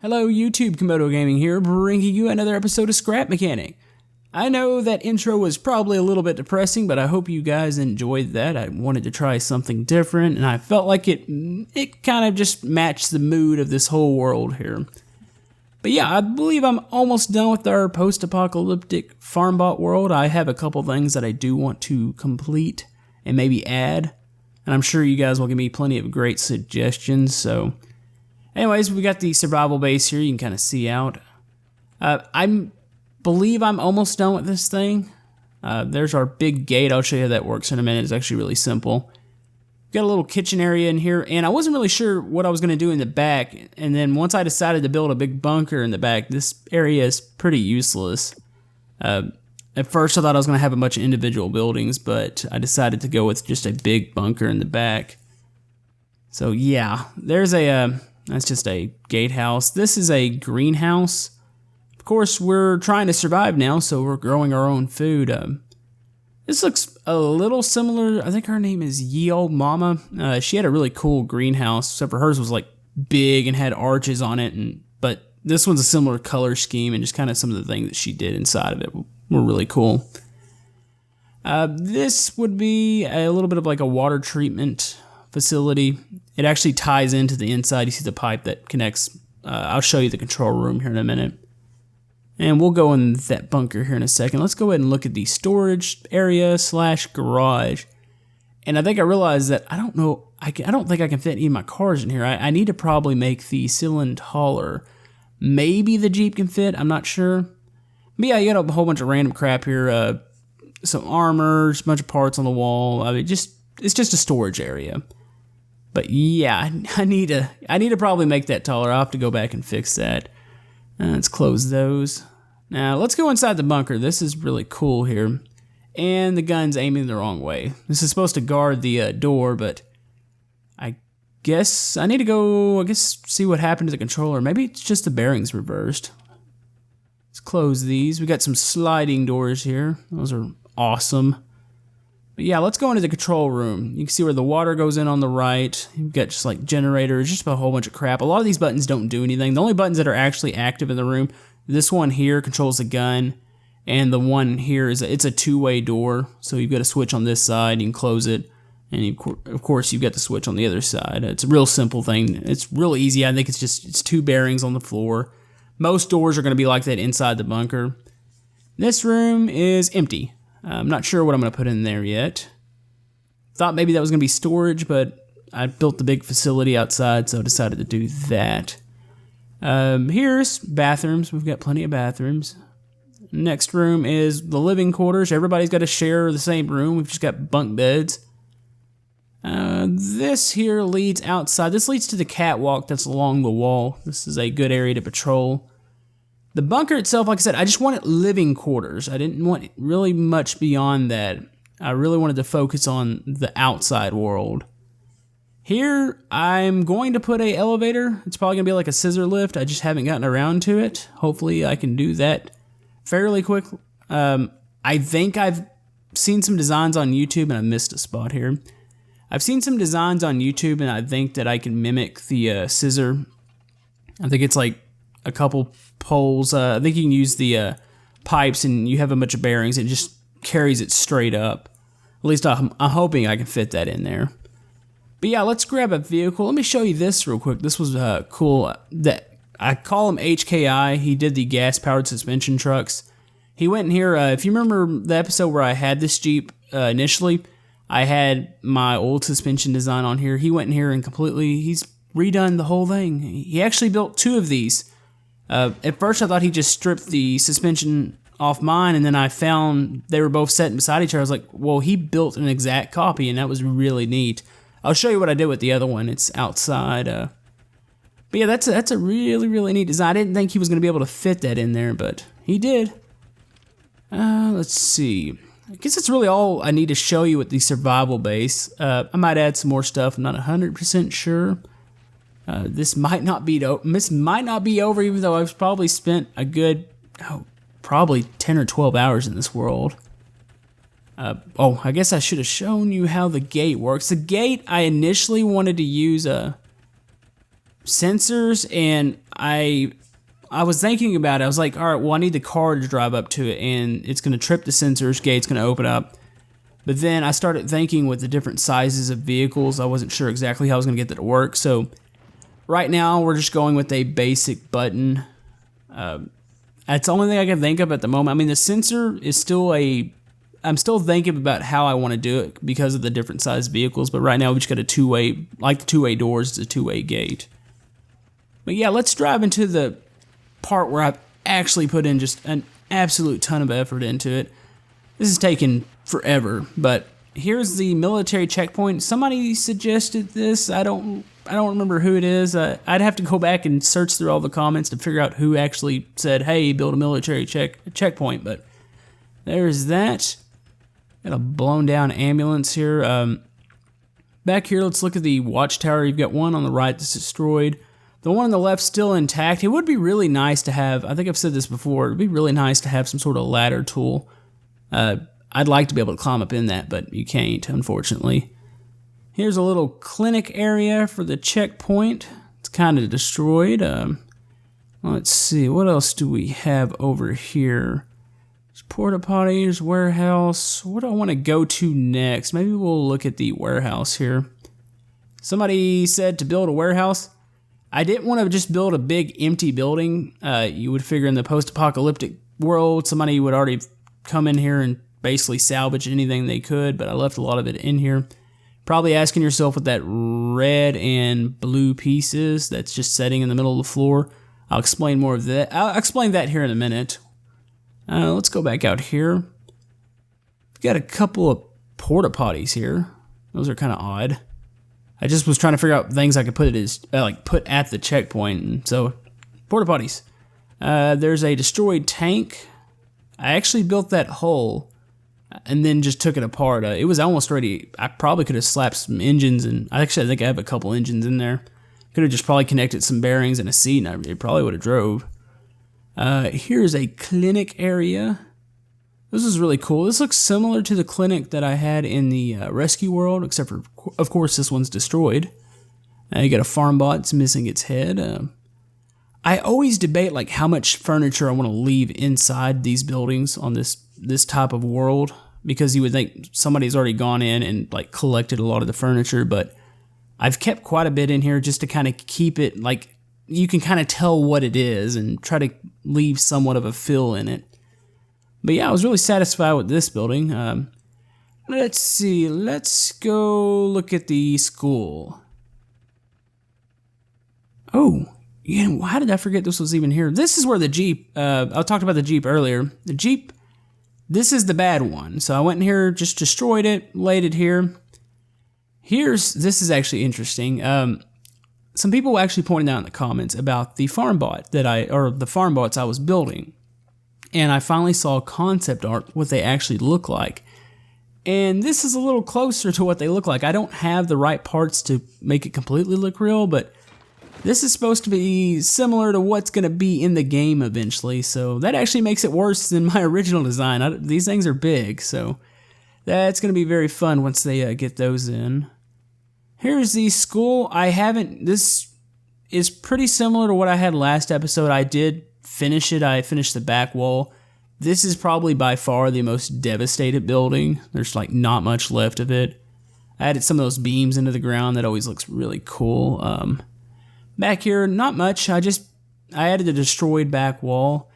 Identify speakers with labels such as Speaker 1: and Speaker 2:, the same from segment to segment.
Speaker 1: Hello YouTube, Komodo Gaming here, bringing you another episode of Scrap Mechanic. I know that intro was probably a little bit depressing, but I hope you guys enjoyed that. I wanted to try something different, and I felt like it kind of just matched the mood of this whole world here. But yeah, I believe I'm almost done with our post-apocalyptic farm-bot world. I have a couple things that I do want to complete and maybe add, and I'm sure you guys will give me plenty of great suggestions, so... Anyways, we got the survival base here. You can kind of see out. I believe I'm almost done with this thing. There's our big gate. I'll show you how that works in a minute. It's actually really simple. Got a little kitchen area in here, and I wasn't really sure what I was going to do in the back. And then once I decided to build a big bunker in the back, this area is pretty useless. At first, I thought I was going to have a bunch of individual buildings, but I decided to go with just a big bunker in the back. So yeah, there's a... That's just a gatehouse. This is a greenhouse. Of course, we're trying to survive now, so we're growing our own food. This looks a little similar. I think her name is Ye Old Mama. She had a really cool greenhouse, except for hers was like big and had arches on it. But this one's a similar color scheme, and just kind of some of the things that she did inside of it were really cool. This would be a little bit of like a water treatment facility. It actually ties into the inside. You see the pipe that connects. I'll show you the control room here in a minute. And we'll go in that bunker here in a second. Let's go ahead and look at the storage area / garage. And I think I realized that I don't think I can fit any of my cars in here. I need to probably make the ceiling taller. Maybe the Jeep can fit. I'm not sure. But yeah, you got a whole bunch of random crap here. Some armor, a bunch of parts on the wall. I mean, it's just a storage area. But yeah, I need to probably make that taller. I'll have to go back and fix that. Let's close those. Now let's go inside the bunker. This is really cool here. And the gun's aiming the wrong way. This is supposed to guard the door, but I guess I need to go, see what happened to the controller. Maybe it's just the bearings reversed. Let's close these. We got some sliding doors here. Those are awesome. But yeah, let's go into the control room. You can see where the water goes in on the right. You've got just like generators, just a whole bunch of crap. A lot of these buttons don't do anything. The only buttons that are actually active in the room, this one here controls the gun, and the one here it's a two-way door. So you've got a switch on this side, you can close it, and of course you've got the switch on the other side. It's a real simple thing. It's real easy. I think it's two bearings on the floor. Most doors are going to be like that inside the bunker. This room is empty. I'm not sure what I'm going to put in there yet. Thought maybe that was going to be storage, but I built the big facility outside, so I decided to do that. Here's bathrooms. We've got plenty of bathrooms. Next room is the living quarters. Everybody's got to share the same room. We've just got bunk beds. This here leads outside. This leads to the catwalk that's along the wall. This is a good area to patrol. The bunker itself, like I said, I just wanted living quarters. I didn't want really much beyond that. I really wanted to focus on the outside world. Here, I'm going to put an elevator. It's probably going to be like a scissor lift. I just haven't gotten around to it. Hopefully, I can do that fairly quick. I think I've seen some designs on YouTube, and I missed a spot here. I've seen some designs on YouTube, and I think that I can mimic the scissor. I think it's like a couple poles. I think you can use the pipes, and you have a bunch of bearings. It just carries it straight up. At least I'm hoping I can fit that in there. But yeah, let's grab a vehicle. Let me show you this real quick. This was cool. That I call him HKI. He did the gas-powered suspension trucks. He went in here. If you remember the episode where I had this Jeep initially, I had my old suspension design on here. He went in here and he's redone the whole thing. He actually built two of these. At first, I thought he just stripped the suspension off mine, and then I found they were both sitting beside each other. I was like, well, he built an exact copy, and that was really neat. I'll show you what I did with the other one. It's outside. But yeah, that's a really, really neat design. I didn't think he was going to be able to fit that in there, but he did. Let's see. I guess that's really all I need to show you with the survival base. I might add some more stuff. I'm not 100% sure. This might not be over, even though I've probably spent a good, probably 10 or 12 hours in this world. I guess I should have shown you how the gate works. The gate, I initially wanted to use sensors, and I was thinking about it. I was like, all right, well, I need the car to drive up to it, and it's going to trip the sensors, gate's going to open up. But then I started thinking with the different sizes of vehicles, I wasn't sure exactly how I was going to get that to work. So right now, we're just going with a basic button. That's the only thing I can think of at the moment. I mean, the sensor is still I'm still thinking about how I want to do it because of the different size vehicles. But right now, we just got a two-way, like the two-way doors, it's a two-way gate. But yeah, let's drive into the part where I've actually put in just an absolute ton of effort into it. This is taking forever, but here's the military checkpoint. Somebody suggested this. I don't remember who it is. I'd have to go back and search through all the comments to figure out who actually said, hey, build a military checkpoint, but there's that. Got a blown down ambulance here. Back here, let's look at the watchtower. You've got one on the right that's destroyed. The one on the left still intact. It would be really nice to have, I think I've said this before, it would be really nice to have some sort of ladder tool. I'd like to be able to climb up in that, but you can't, unfortunately. Here's a little clinic area for the checkpoint. It's kind of destroyed. Let's see, what else do we have over here? There's porta potties, warehouse. What do I want to go to next? Maybe we'll look at the warehouse here. Somebody said to build a warehouse. I didn't want to just build a big empty building. You would figure in the post-apocalyptic world, somebody would already come in here and basically salvage anything they could, but I left a lot of it in here. Probably asking yourself what that red and blue piece is that's just sitting in the middle of the floor. I'll explain more of that. I'll explain that here in a minute. Let's go back out here. We've got a couple of porta potties here. Those are kind of odd. I just was trying to figure out things I could put put at the checkpoint, and so porta potties. There's a destroyed tank. I actually built that hull and then just took it apart. It was almost ready. I probably could have slapped some engines, and I think I have a couple engines in there. Could have just probably connected some bearings and a seat, and it probably would have drove. Here's a clinic area. This is really cool. This looks similar to the clinic that I had in the rescue world, except for, of course, this one's destroyed. You got a farm bot that's missing its head. I always debate like how much furniture I want to leave inside these buildings on this type of world, because you would think somebody's already gone in and like collected a lot of the furniture, but I've kept quite a bit in here just to kind of keep it like you can kind of tell what it is and try to leave somewhat of a feel in it. But yeah, I was really satisfied with this building. Let's see. Let's go look at the school. Oh, yeah. How did I forget this was even here? This is where the Jeep, I talked about the Jeep earlier. The Jeep, this is the bad one. So I went in here, just destroyed it, laid it here. This is actually interesting. Some people actually pointed out in the comments about the farm bot the farm bots I was building. And I finally saw concept art, what they actually look like. And this is a little closer to what they look like. I don't have the right parts to make it completely look real, but this is supposed to be similar to what's going to be in the game eventually. So that actually makes it worse than my original design. These things are big, so that's going to be very fun once they get those in. Here's the school. This is pretty similar to what I had last episode. I did finish it. I finished the back wall. This is probably by far the most devastated building. There's like not much left of it. I added some of those beams into the ground. That always looks really cool. Back here, not much. I added a destroyed back wall.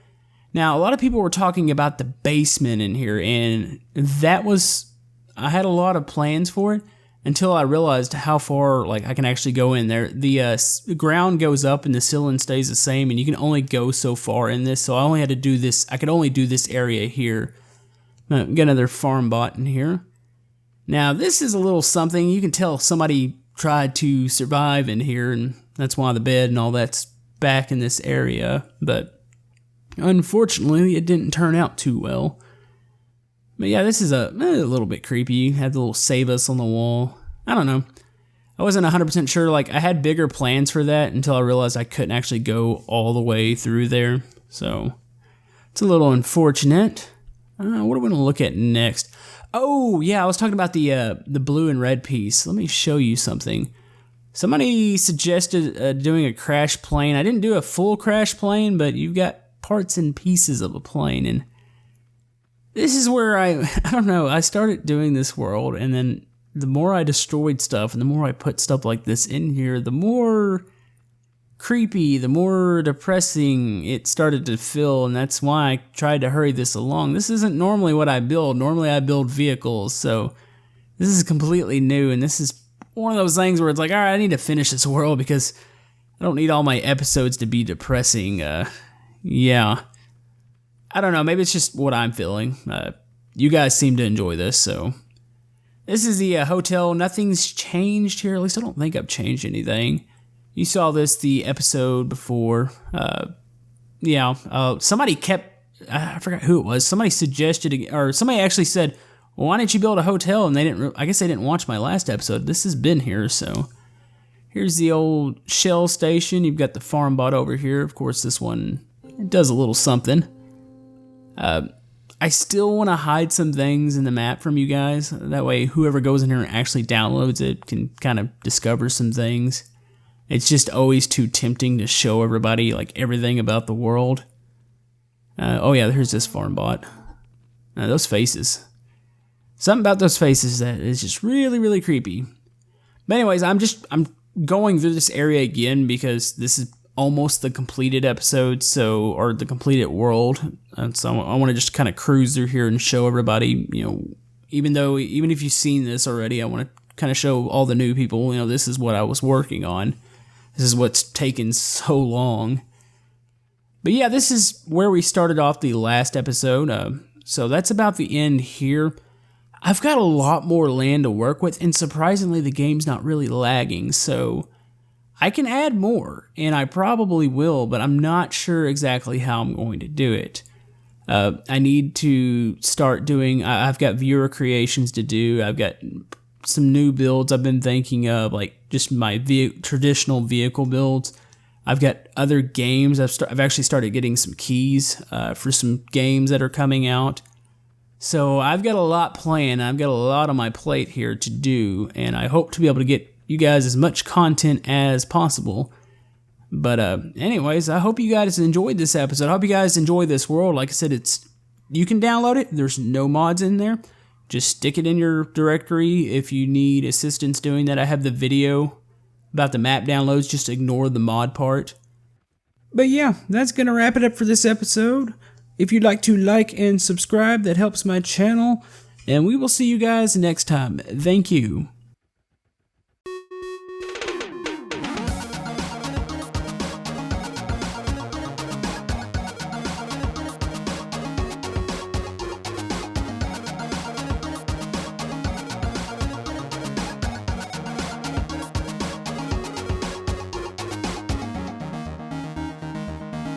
Speaker 1: Now, a lot of people were talking about the basement in here, and I had a lot of plans for it until I realized how far I can actually go in there. The ground goes up and the ceiling stays the same, and you can only go so far in this. So I only had to do this. I could only do this area here. Got another farm bot in here. Now this is a little something. You can tell somebody tried to survive in here, and that's why the bed and all that's back in this area. But unfortunately, it didn't turn out too well. But yeah, this is a little bit creepy. You have the little save us on the wall. I don't know. I wasn't 100% sure. I had bigger plans for that until I realized I couldn't actually go all the way through there. So it's a little unfortunate. What are we going to look at next? Oh, yeah, I was talking about the blue and red piece. Let me show you something. Somebody suggested doing a crash plane. I didn't do a full crash plane, but you've got parts and pieces of a plane, and this is where I don't know, I started doing this world, and then the more I destroyed stuff and the more I put stuff like this in here, the more creepy, the more depressing it started to feel, and that's why I tried to hurry this along. This isn't normally what I build. Normally I build vehicles, so this is completely new, and this is one of those things where it's like, all right, I need to finish this world because I don't need all my episodes to be depressing. Yeah. I don't know, maybe it's just what I'm feeling. You guys seem to enjoy this, so. This is the hotel. Nothing's changed here. At least I don't think I've changed anything. You saw this the episode before. Somebody I forgot who it was. Somebody suggested, or somebody actually said, well, why didn't you build a hotel? And I guess they didn't watch my last episode. This has been here, so. Here's the old Shell station. You've got the farm bot over here. Of course, this one, it does a little something. I still want to hide some things in the map from you guys. That way, whoever goes in here and actually downloads it can kind of discover some things. It's just always too tempting to show everybody like everything about the world. Oh yeah, here's this farm bot. Those faces. Something about those faces that is just really, really creepy. But anyways, I'm going through this area again because this is almost the completed episode, or the completed world. And so I want to just kind of cruise through here and show everybody, even if you've seen this already, I want to kind of show all the new people, this is what I was working on. This is what's taken so long. But yeah, this is where we started off the last episode. So that's about the end here. I've got a lot more land to work with, and surprisingly, the game's not really lagging, so I can add more, and I probably will, but I'm not sure exactly how I'm going to do it. I need to start doing, I've got viewer creations to do, I've got some new builds I've been thinking of, like just my traditional vehicle builds. I've got other games, I've actually started getting some keys for some games that are coming out. So I've got a lot planned, I've got a lot on my plate here to do, and I hope to be able to get you guys as much content as possible. But anyways, I hope you guys enjoyed this episode. I hope you guys enjoy this world. Like I said, you can download it. There's no mods in there. Just stick it in your directory if you need assistance doing that. I have the video about the map downloads. Just ignore the mod part. But yeah, that's going to wrap it up for this episode. If you'd like to like and subscribe, that helps my channel. And we will see you guys next time. Thank you.